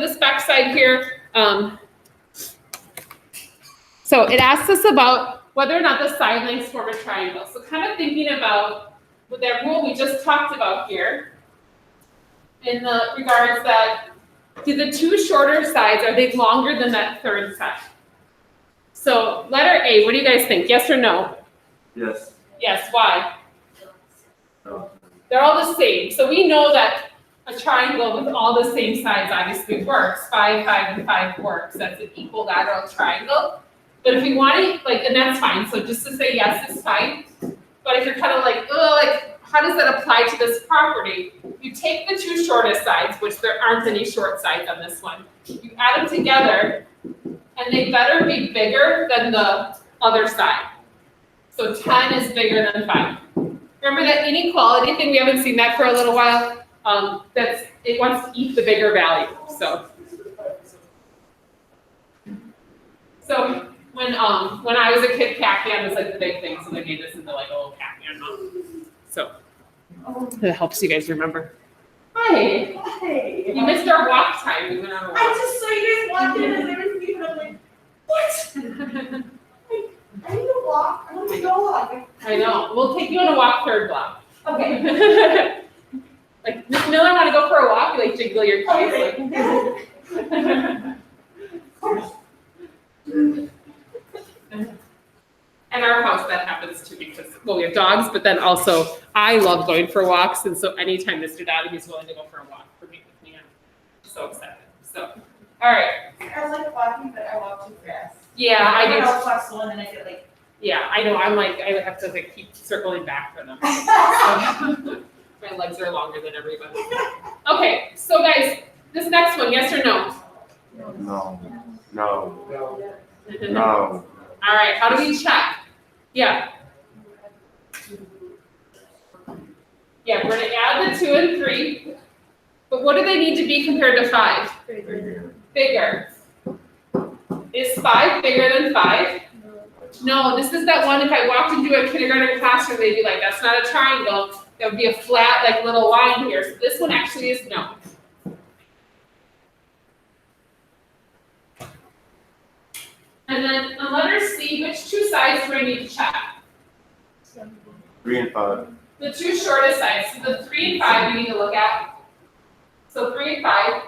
this backside here. So it asks us about whether or not the side lengths form a triangle. So kind of thinking about with that rule we just talked about here, in the regards that, do the two shorter sides, are they longer than that third side? So letter A, what do you guys think? Yes or no? Yes. Yes, why? No. They're all the same. So we know that a triangle with all the same sides obviously works. 5, 5, and 5 works. That's an equilateral triangle. But if we want to, like, and that's fine. So just to say yes is fine. But if you're kind of like, oh, like, how does that apply to this property? You take the two shortest sides, which there aren't any short sides on this one. You add them together, and they better be bigger than the other side. So 10 is bigger than 5. Remember that inequality thing? We haven't seen that for a little while. It wants to eat the bigger value. So when I was a kid, Pac-Man was like the big thing, so they made this into like a little Pac-Man mom. So that helps you guys remember. Hi. Hey. You missed our walk time. We went on a walk. I just saw you guys walk in and they were leaving. I'm like, what? I need to walk. I want to go walk. I know. We'll take you on a walk third block. Okay. Like, Miss Miller, want to go for a walk? You like jiggle your toes. Okay. And our house, that happens too because, well, we have dogs, but then also I love going for walks. And so anytime Mr. Dowdy is willing to go for a walk for me with me, I'm so excited. So, all right. I like walking, but I walk too fast. Yeah, I do. I'll walk slow and then I get like. Yeah, I know. I'm like, I have to like keep circling back for them. My legs are longer than everybody. Okay, so guys, this next one, yes or no? No. No. No. All right, how do we check? Yeah. Yeah, we're gonna add the 2 and 3. But what do they need to be compared to 5? Bigger. Is 5 bigger than 5? No, this is that one, if I walked into a kindergarten classroom, they'd be like, that's not a triangle. That would be a flat, like, little line here. So this one actually is no. And then on letter C, which two sides do I need to check? 3 and 5. The two shortest sides. So the 3 and 5 we need to look at. So 3 and 5.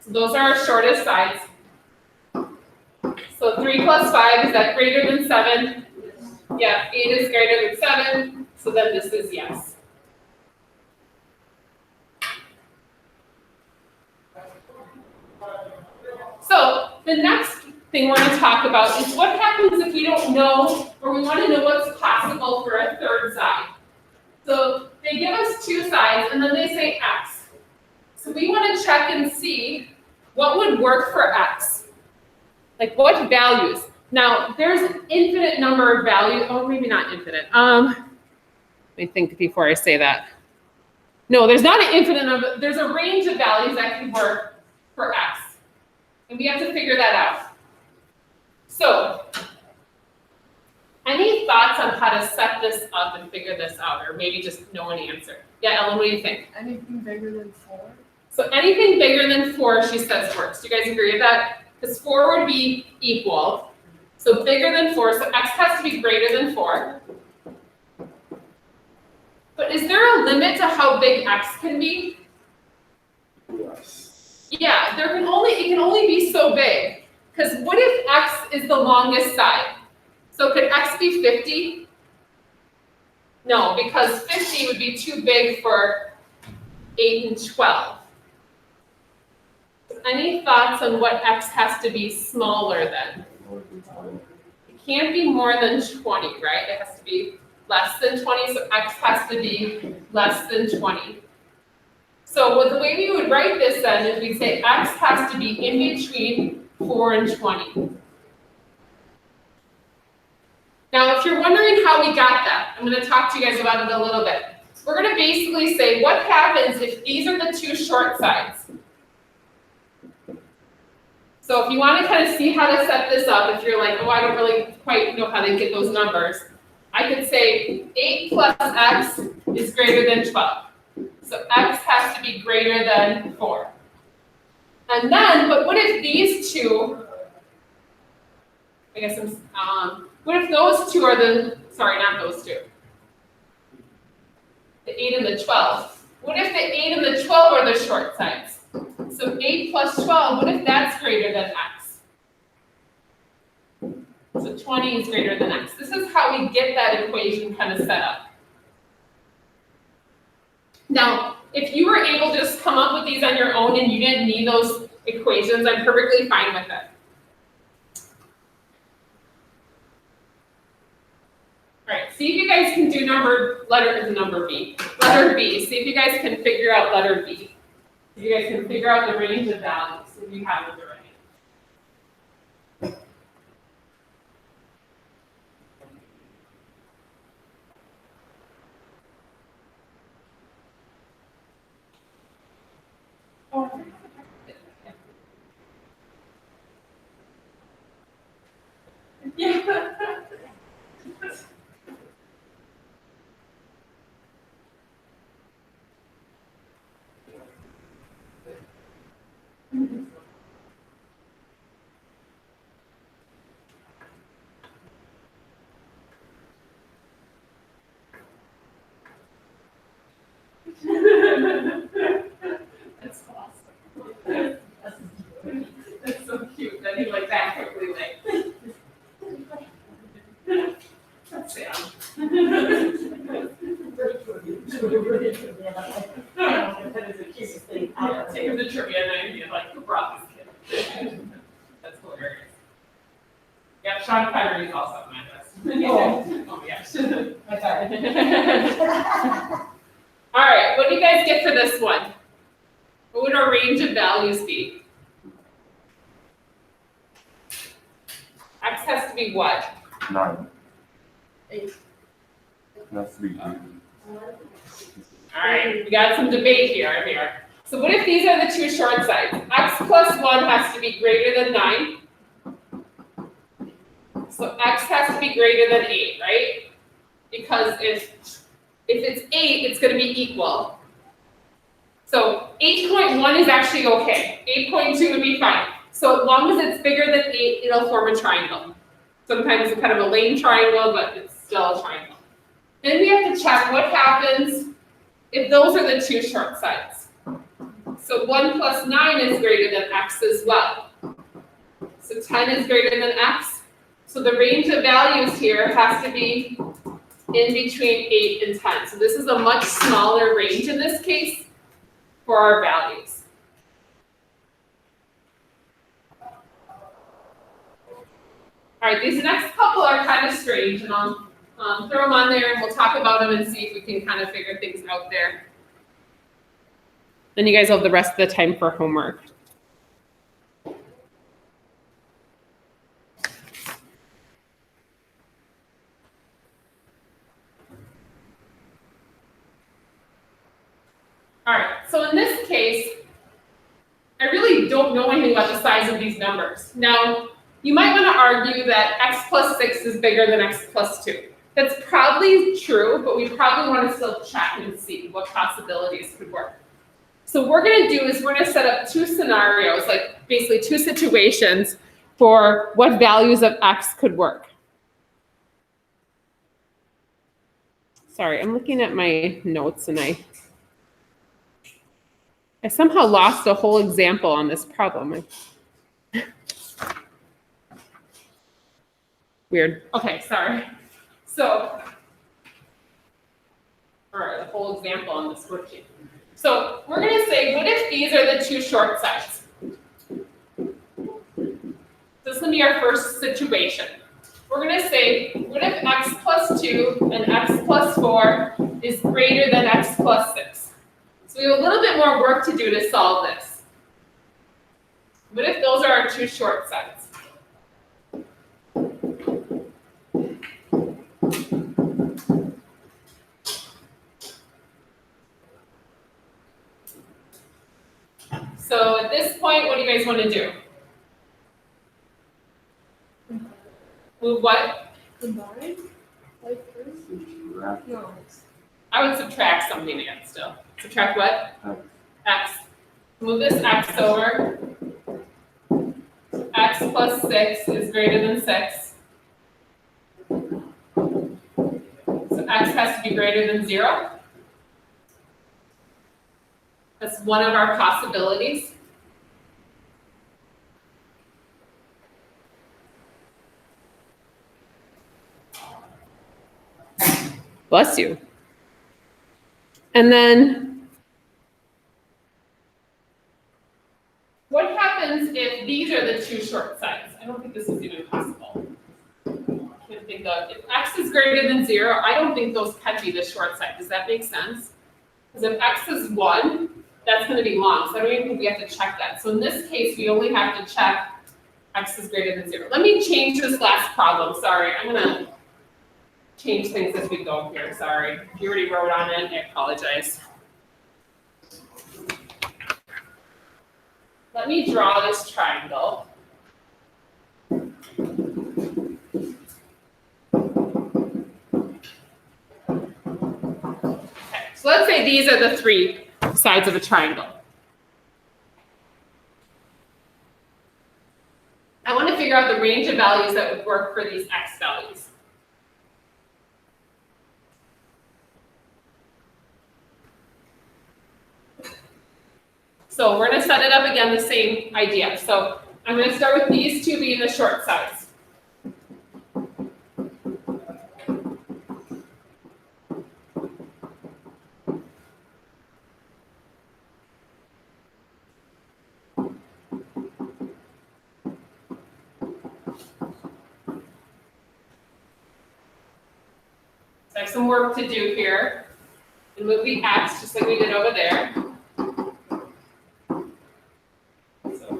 So those are our shortest sides. So 3 plus 5, is that greater than 7? Yeah, 8 is greater than 7. So then this is yes. So the next thing we're going to talk about is what happens if we don't know, or we want to know what's possible for a third side. So they give us two sides, and then they say x. So we want to check and see what would work for x. Like what values? Now, there's an infinite number of values. Oh, maybe not infinite. Let me think before I say that. No, there's not an infinite number. There's a range of values that can work for x. And we have to figure that out. So, any thoughts on how to set this up and figure this out? Or maybe just know an answer. Yeah, Ellen, what do you think? Anything bigger than 4? So anything bigger than 4, she says works. Do you guys agree with that? Because 4 would be equal. So bigger than 4, so x has to be greater than 4. But is there a limit to how big x can be? Yes. Yeah, it can only be so big. Because what if x is the longest side? So could x be 50? No, because 50 would be too big for 8 and 12. Any thoughts on what x has to be smaller than? It can't be more than 20, right? It has to be less than 20, so x has to be less than 20. So the way we would write this then is we'd say x has to be in between 4 and 20. Now, if you're wondering how we got that, I'm going to talk to you guys about it a little bit. We're going to basically say what happens if these are the two short sides. So if you want to kind of see how to set this up, if you're like, oh, I don't really quite know how to get those numbers, I could say 8 plus x is greater than 12. So x has to be greater than 4. And then, but what if these two, I guess what if those two are sorry, not those two. The 8 and the 12. What if the 8 and the 12 are the short sides? So 8 plus 12, what if that's greater than x? So 20 is greater than x. This is how we get that equation kind of set up. Now, if you were able to just come up with these on your own and you didn't need those equations, I'm perfectly fine with it. All right, see if you guys can do letter B. Letter B, see if you guys can figure out letter B. If you guys can figure out the range of values, if you have it already. Yeah. That's awesome. That's so cute that he like that quickly like. That's Sam. That is the cutest thing Yeah, ever. take him to trivia night and be like, who brought this kid? That's hilarious. Yeah, Sean Connery is also on my list. Oh, yes. All right, what do you guys get for this one? What would our range of values be? X has to be what? 9. 8. That's 3. All right, we got some debate here. So what if these are the two short sides? X plus 1 has to be greater than 9. So x has to be greater than 8, right? Because if it's 8, it's going to be equal. So 8.1 is actually okay. 8.2 would be fine. So as long as it's bigger than 8, it'll form a triangle. Sometimes it's kind of a lame triangle, but it's still a triangle. Then we have to check what happens if those are the two short sides. So 1 plus 9 is greater than x as well. So 10 is greater than x. So the range of values here has to be in between 8 and 10. So this is a much smaller range in this case for our values. All right, these next couple are kind of strange, and I'll throw them on there and we'll talk about them and see if we can kind of figure things out there. Then you guys will have the rest of the time for homework. All right, so in this case, I really don't know anything about the size of these numbers. Now, you might want to argue that x plus 6 is bigger than x plus 2. That's probably true, but we probably want to still check and see what possibilities could work. So what we're going to do is we're going to set up two scenarios, like basically two situations for what values of x could work. Sorry, I'm looking at my notes and I somehow lost a whole example on this problem. Weird. Okay, sorry. So, all right, the whole example on this worksheet. So we're going to say, what if these are the two short sides? This is going to be our first situation. We're going to say, what if x plus 2 and x plus 4 is greater than x plus 6? So we have a little bit more work to do to solve this. What if those are our two short sides? So at this point, what do you guys want to do? Move what? Combine? Like this? Subtract. No. I would subtract something again still. Subtract what? X. X. Move this X over. X plus 6 is greater than 6. So X has to be greater than 0. That's one of our possibilities. Bless you. And then, what happens if these are the two short sides? I don't think this is even possible. Can't think of, if X is greater than 0, I don't think those can be the short side. Does that make sense? Because if X is 1, that's going to be long, so I don't even think we have to check that. So in this case, we only have to check X is greater than 0. Let me change this last problem. Sorry, I'm going to change things as we go here. Sorry. If you already wrote on it, I apologize. Let me draw this triangle. Okay, so let's say these are the 3 sides of a triangle. I want to figure out the range of values that would work for these X values. So we're going to set it up again the same idea. So I'm going to start with these two being the short sides. So I have some work to do here. And move the X just like we did over there.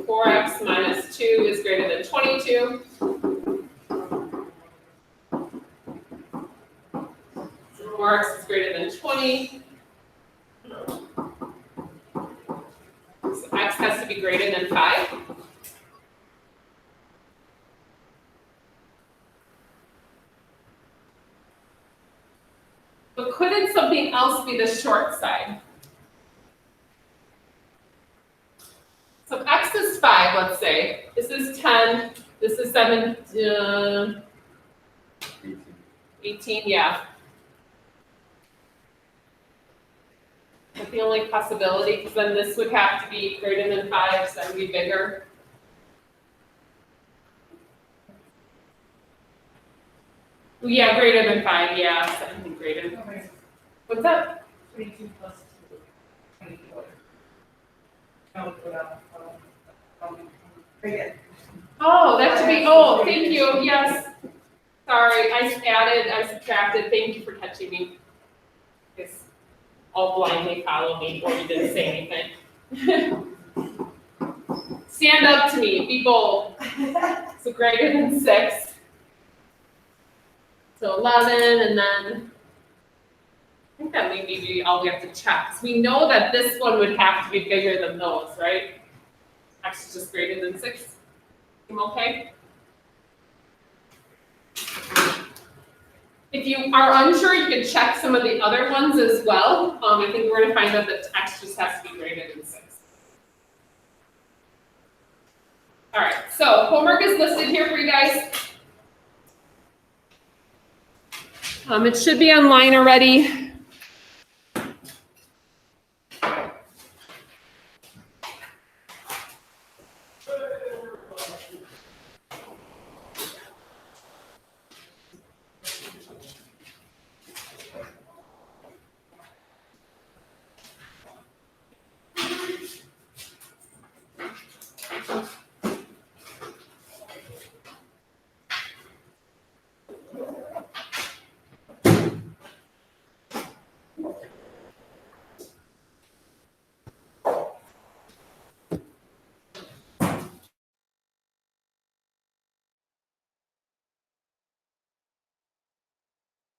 4x minus 2 is greater than 22. So 4x is greater than 20. So x has to be greater than 5. But couldn't something else be the short side? So if x is 5, let's say, this is 10, this is 7, 18, yeah. That's the only possibility, because then this would have to be greater than 5, so that would be bigger. Well, yeah, greater than 5, yeah, something greater. Okay. What's up? 22 plus 2. 24. I would put out, again. Oh, that should be, oh, thank you, yes. Sorry, I subtracted, thank you for catching me. Because all blindly follow me, or you didn't say anything. Stand up to me, be bold. So greater than 6. So 11, and then, I think that may be all we have to check. 'Cause we know that this one would have to be bigger than those, right? X is just greater than 6. Seem okay? If you are unsure, you can check some of the other ones as well. I think we're going to find out that X just has to be greater than 6. All right, so homework is listed here for you guys. It should be online already.